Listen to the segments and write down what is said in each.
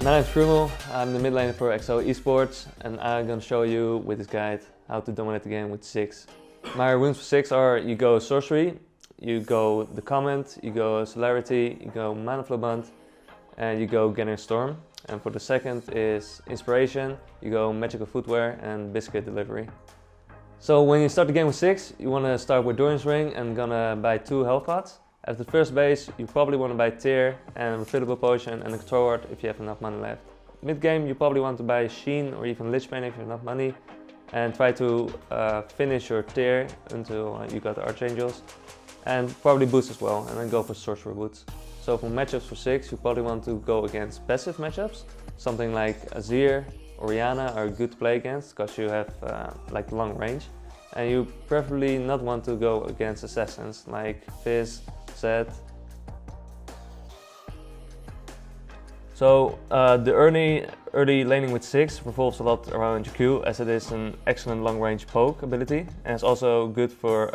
My name is Kruimel, I'm the mid laner for XO Esports, and I'm gonna show you with this guide how to dominate the game with Ziggs. My runes for Ziggs are: you go Sorcery, you go the Comment, you go Celerity, you go Mana Flow Bond, and you go Gathering Storm. And for the second is Inspiration, you go Magical Footwear and Biscuit Delivery. So when you start the game with Ziggs, you want to start with Doran's Ring and gonna buy 2 health pots. At the first base, you probably want to buy Tear and Refillable Potion and a Control Ward if you have enough money left. Mid game, you probably want to buy Sheen or even Lich Bane if you have enough money, and try to finish your Tear until you got the Archangels, and probably boost as well, and then go for Sorcerer Boots. So for matchups for Ziggs, you probably want to go against passive matchups. Something like Azir or Rihanna are good to play against because you have like long range. And you preferably not want to go against assassins like Fizz, Zed. So the early laning with Ziggs revolves a lot around your Q, as it is an excellent long range poke ability, and it's also good for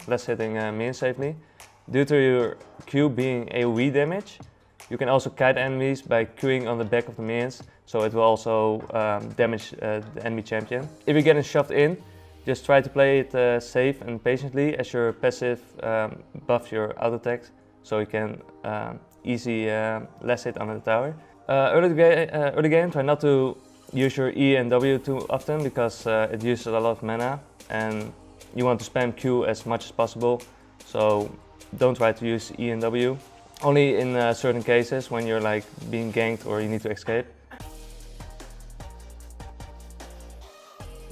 less hitting minions safely. Due to your Q being AoE damage, you can also kite enemies by queuing on the back of the minions, so it will also damage the enemy champion. If you're getting shoved in, just try to play it safe and patiently, as your passive buffs your auto attacks, so you can easy less hit under the tower. Early game, try not to use your E and W too often, because it uses a lot of mana and you want to spam Q as much as possible, so don't try to use E and W. Only in certain cases when you're like being ganked or you need to escape.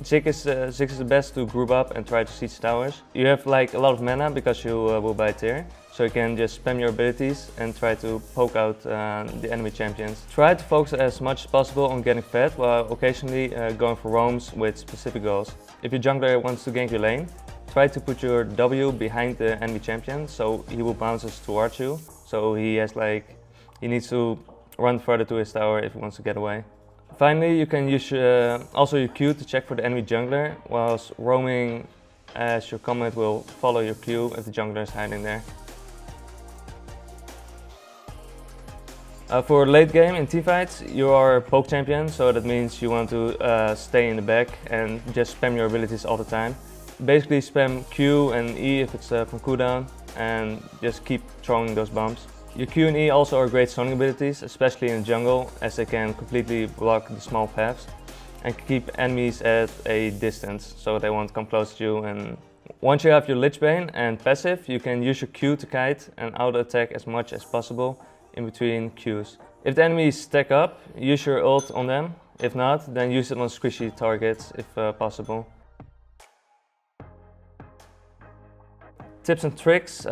Ziggs is the best to group up and try to siege towers. You have like a lot of mana because you will buy Tear, so you can just spam your abilities and try to poke out the enemy champions. Try to focus as much as possible on getting fed, while occasionally going for roams with specific goals. If your jungler wants to gank your lane, try to put your W behind the enemy champion, so he will bounce towards you. So he needs to run further to his tower if he wants to get away. Finally, you can use also your Q to check for the enemy jungler, whilst roaming, as your comment will follow your Q if the jungler is hiding there. For late game in teamfights, you are a poke champion, so that means you want to stay in the back and just spam your abilities all the time. Basically spam Q and E if it's from cooldown, and just keep throwing those bombs. Your Q and E also are great zoning abilities, especially in the jungle, as they can completely block the small paths and keep enemies at a distance, so they won't come close to you. And once you have your Lich Bane and passive, you can use your Q to kite and auto attack as much as possible in between Qs. If the enemies stack up, use your ult on them. If not, then use it on squishy targets if possible. Tips and tricks.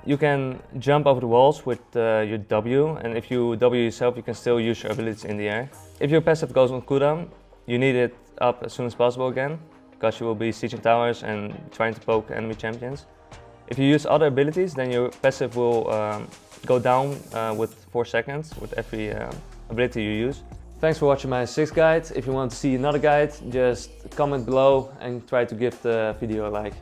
You can jump over the walls with your W, and if you W yourself, you can still use your abilities in the air. If your passive goes on cooldown, you need it up as soon as possible again, because you will be sieging towers and trying to poke enemy champions. If you use other abilities, then your passive will go down with 4 seconds with every ability you use. Thanks for watching my Ziggs guide. If you want to see another guide, just comment below and try to give the video a like.